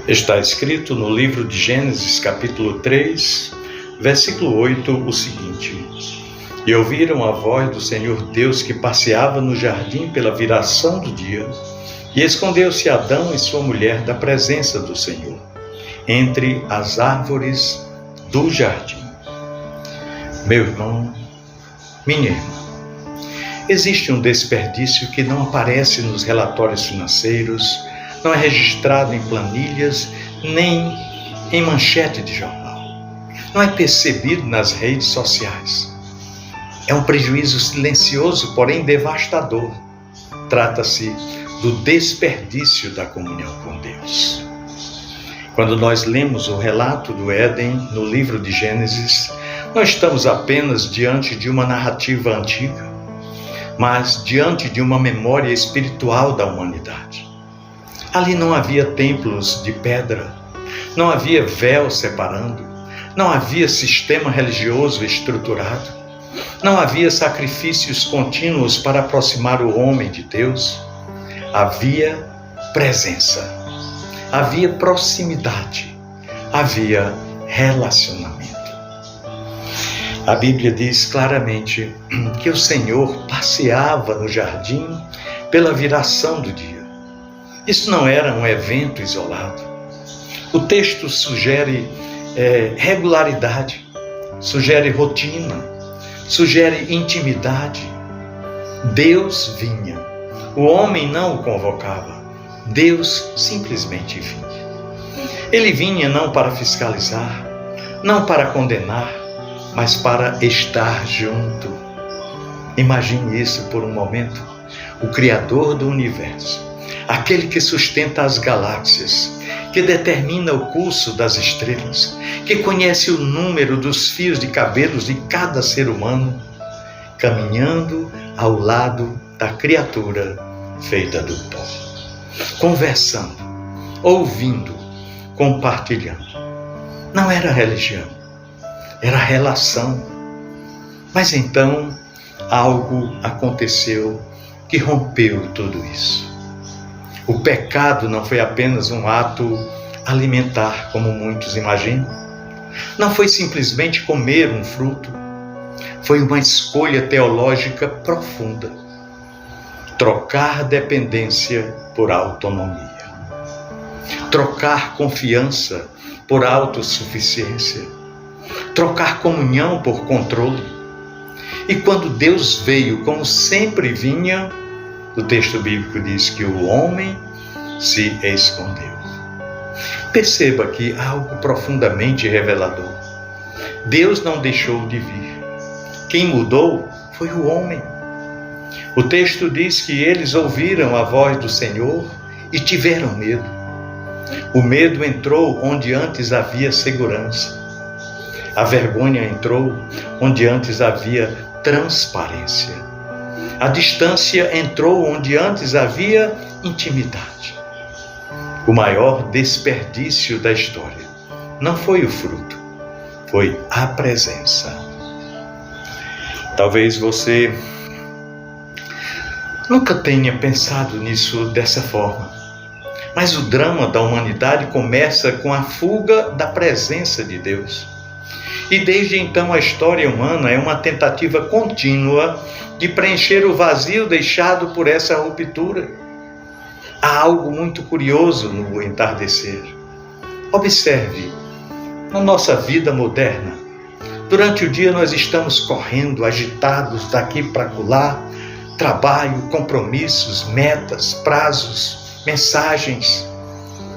Está escrito no livro de Gênesis, capítulo 3, versículo 8, o seguinte: E ouviram a voz do Senhor Deus que passeava no jardim pela viração do dia, e escondeu-se Adão e sua mulher da presença do Senhor, entre as árvores do jardim. Meu irmão, minha irmã, existe um desperdício que não aparece nos relatórios financeiros, não é registrado em planilhas, nem em manchete de jornal. Não é percebido nas redes sociais. É um prejuízo silencioso, porém devastador. Trata-se do desperdício da comunhão com Deus. Quando nós lemos o relato do Éden no livro de Gênesis, não estamos apenas diante de uma narrativa antiga, mas diante de uma memória espiritual da humanidade. Ali não havia templos de pedra, não havia véu separando, não havia sistema religioso estruturado, não havia sacrifícios contínuos para aproximar o homem de Deus. Havia presença, havia proximidade, havia relacionamento. A Bíblia diz claramente que o Senhor passeava no jardim pela viração do dia. Isso não era um evento isolado. O texto sugere regularidade, sugere rotina, sugere intimidade. Deus vinha. O homem não o convocava. Deus simplesmente vinha. Ele vinha não para fiscalizar, não para condenar, mas para estar junto. Imagine isso por um momento. O Criador do universo, aquele que sustenta as galáxias, que determina o curso das estrelas, que conhece o número dos fios de cabelos de cada ser humano, caminhando ao lado da criatura feita do pó, conversando, ouvindo, compartilhando. Não era religião, era relação. Mas então algo aconteceu que rompeu tudo isso. O pecado não foi apenas um ato alimentar, como muitos imaginam. Não foi simplesmente comer um fruto. Foi uma escolha teológica profunda. Trocar dependência por autonomia. Trocar confiança por autossuficiência. Trocar comunhão por controle. E quando Deus veio, como sempre vinha, o texto bíblico diz que o homem se escondeu. Perceba que há algo profundamente revelador. Deus não deixou de vir. Quem mudou foi o homem. O texto diz que eles ouviram a voz do Senhor e tiveram medo. O medo entrou onde antes havia segurança. A vergonha entrou onde antes havia transparência. A distância entrou onde antes havia intimidade. O maior desperdício da história não foi o fruto, foi a presença. Talvez você nunca tenha pensado nisso dessa forma, mas o drama da humanidade começa com a fuga da presença de Deus. E desde então a história humana é uma tentativa contínua de preencher o vazio deixado por essa ruptura. Há algo muito curioso no entardecer. Observe, na nossa vida moderna, durante o dia nós estamos correndo, agitados daqui para acolá, trabalho, compromissos, metas, prazos, mensagens.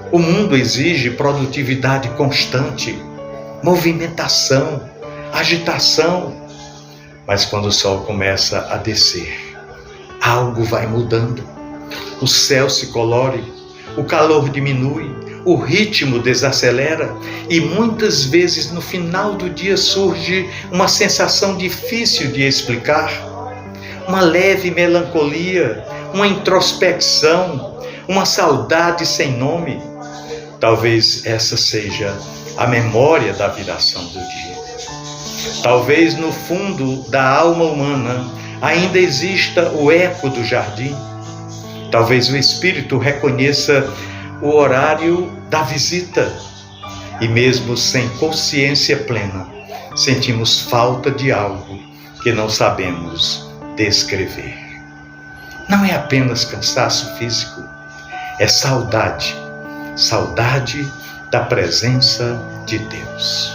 O mundo exige produtividade constante, movimentação, agitação. Mas quando o sol começa a descer, algo vai mudando. O céu se colore, o calor diminui, o ritmo desacelera e muitas vezes no final do dia surge uma sensação difícil de explicar, uma leve melancolia, uma introspecção, uma saudade sem nome. Talvez essa seja a memória da viração do dia. Talvez no fundo da alma humana ainda exista o eco do jardim. Talvez o espírito reconheça o horário da visita. E mesmo sem consciência plena, sentimos falta de algo que não sabemos descrever. Não é apenas cansaço físico, é saudade. Saudade da presença de Deus.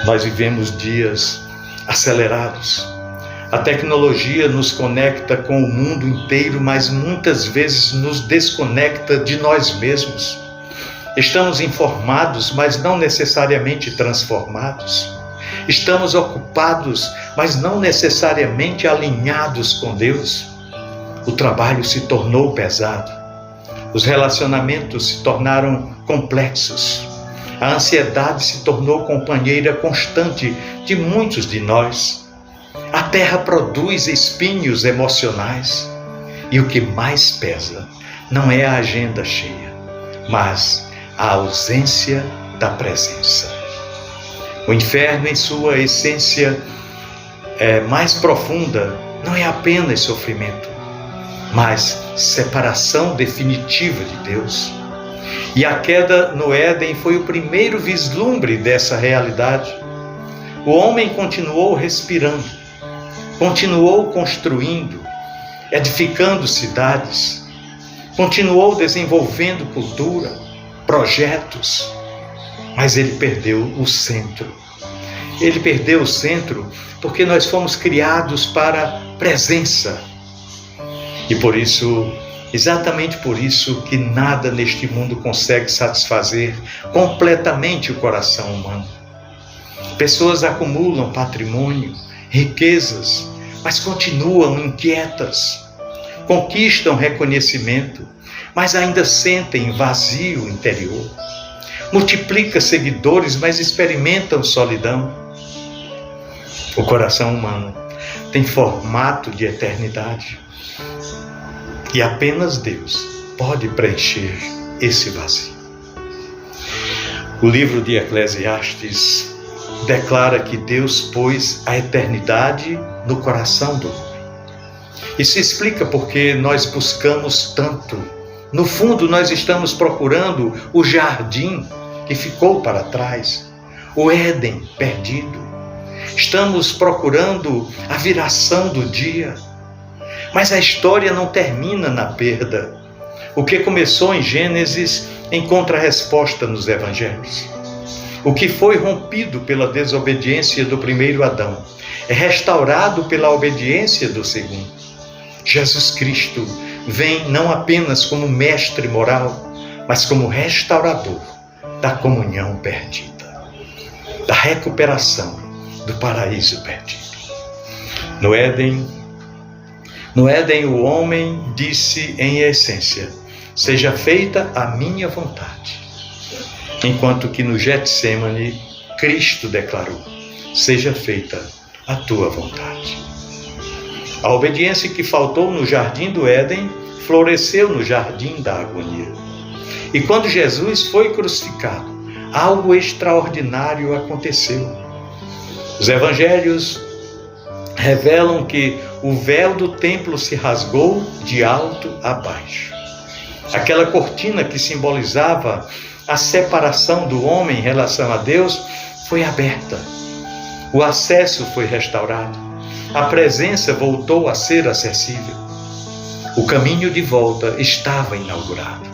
Nós vivemos dias acelerados. A tecnologia nos conecta com o mundo inteiro, mas muitas vezes nos desconecta de nós mesmos. Estamos informados, mas não necessariamente transformados. Estamos ocupados, mas não necessariamente alinhados com Deus. O trabalho se tornou pesado. Os relacionamentos se tornaram complexos. A ansiedade se tornou companheira constante de muitos de nós. A terra produz espinhos emocionais. E o que mais pesa não é a agenda cheia, mas a ausência da presença. O inferno, em sua essência mais profunda, não é apenas sofrimento, mas separação definitiva de Deus. E a queda no Éden foi o primeiro vislumbre dessa realidade. O homem continuou respirando, continuou construindo, edificando cidades, continuou desenvolvendo cultura, projetos, mas ele perdeu o centro. Ele perdeu o centro porque nós fomos criados para presença. E por isso, exatamente por isso, que nada neste mundo consegue satisfazer completamente o coração humano. Pessoas acumulam patrimônio, riquezas, mas continuam inquietas. Conquistam reconhecimento, mas ainda sentem vazio interior. Multiplica seguidores, mas experimentam solidão. O coração humano tem formato de eternidade. E apenas Deus pode preencher esse vazio. O livro de Eclesiastes declara que Deus pôs a eternidade no coração do homem. Isso explica porque nós buscamos tanto. No fundo, nós estamos procurando o jardim que ficou para trás, o Éden perdido. Estamos procurando a viração do dia. Mas a história não termina na perda. O que começou em Gênesis encontra resposta nos Evangelhos. O que foi rompido pela desobediência do primeiro Adão é restaurado pela obediência do segundo. Jesus Cristo vem não apenas como mestre moral, mas como restaurador da comunhão perdida, da recuperação do paraíso perdido. No Éden, o homem disse em essência: seja feita a minha vontade. Enquanto que no Getsêmani, Cristo declarou: seja feita a tua vontade. A obediência que faltou no jardim do Éden, floresceu no jardim da agonia. E quando Jesus foi crucificado, algo extraordinário aconteceu. Os evangelhos revelam que o véu do templo se rasgou de alto a baixo. Aquela cortina que simbolizava a separação do homem em relação a Deus foi aberta. O acesso foi restaurado. A presença voltou a ser acessível. O caminho de volta estava inaugurado.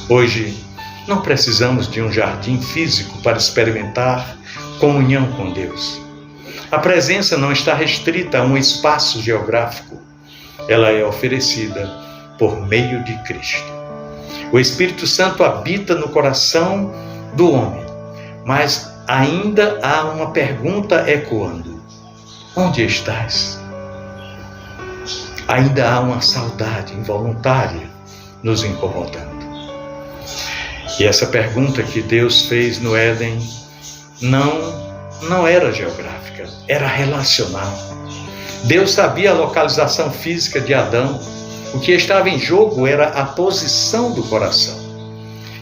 Hoje, não precisamos de um jardim físico para experimentar comunhão com Deus. A presença não está restrita a um espaço geográfico. Ela é oferecida por meio de Cristo. O Espírito Santo habita no coração do homem, mas ainda há uma pergunta ecoando: onde estás? Ainda há uma saudade involuntária nos incomodando. E essa pergunta que Deus fez no Éden não era geográfica, era relacional. Deus sabia a localização física de Adão. O que estava em jogo era a posição do coração.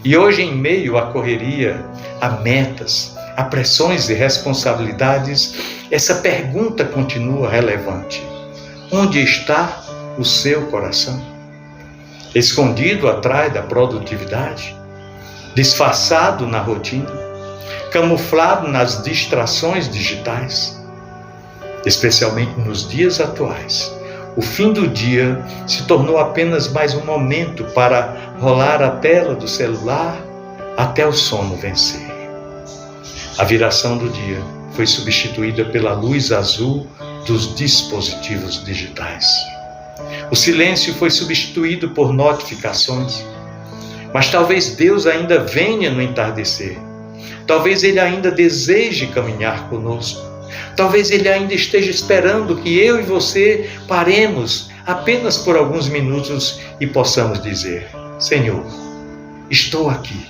E hoje, em meio à correria, a metas, a pressões e responsabilidades, essa pergunta continua relevante: onde está o seu coração? escondido atrás da produtividade, disfarçado na rotina, camuflado nas distrações digitais. Especialmente nos dias atuais, o fim do dia se tornou apenas mais um momento para rolar a tela do celular até o sono vencer. A viração do dia foi substituída pela luz azul dos dispositivos digitais. O silêncio foi substituído por notificações. Mas talvez Deus ainda venha no entardecer. Talvez Ele ainda deseje caminhar conosco. Talvez Ele ainda esteja esperando que eu e você paremos apenas por alguns minutos e possamos dizer: Senhor, estou aqui.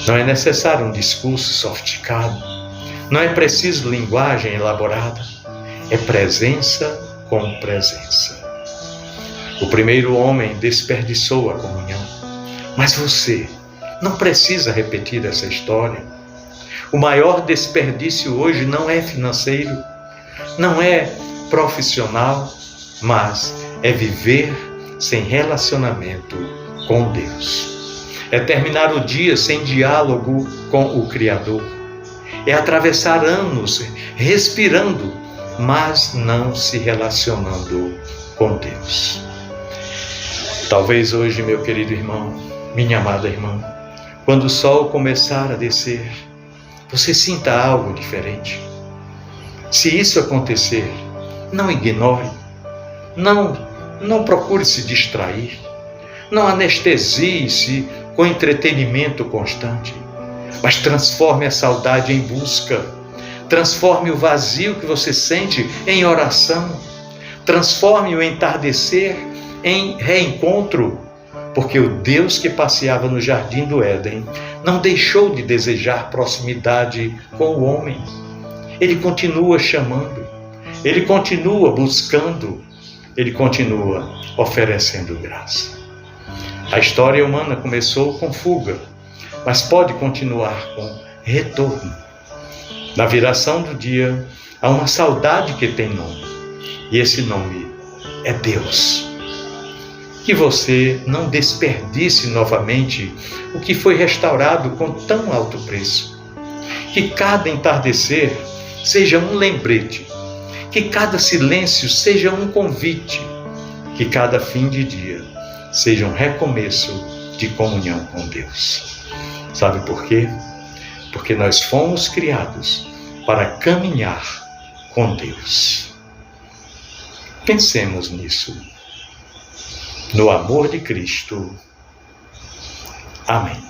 Não é necessário um discurso sofisticado. Não é preciso linguagem elaborada. É presença com presença. O primeiro homem desperdiçou a comunhão. Mas você não precisa repetir essa história. O maior desperdício hoje não é financeiro, não é profissional, mas é viver sem relacionamento com Deus. É terminar o dia sem diálogo com o Criador. É atravessar anos respirando, mas não se relacionando com Deus. Talvez hoje, meu querido irmão, minha amada irmã, quando o sol começar a descer, você sinta algo diferente. Se isso acontecer, não ignore, não procure se distrair, não anestesie-se com entretenimento constante, mas transforme a saudade em busca, transforme o vazio que você sente em oração, transforme o entardecer em reencontro, porque o Deus que passeava no jardim do Éden não deixou de desejar proximidade com o homem. Ele continua chamando, ele continua buscando, ele continua oferecendo graça. A história humana começou com fuga, mas pode continuar com retorno. Na viração do dia, há uma saudade que tem nome, e esse nome é Deus. Que você não desperdice novamente o que foi restaurado com tão alto preço. Que cada entardecer seja um lembrete. Que cada silêncio seja um convite. Que cada fim de dia seja um recomeço de comunhão com Deus. Sabe por quê? Porque nós fomos criados para caminhar com Deus. Pensemos nisso. No amor de Cristo. Amém.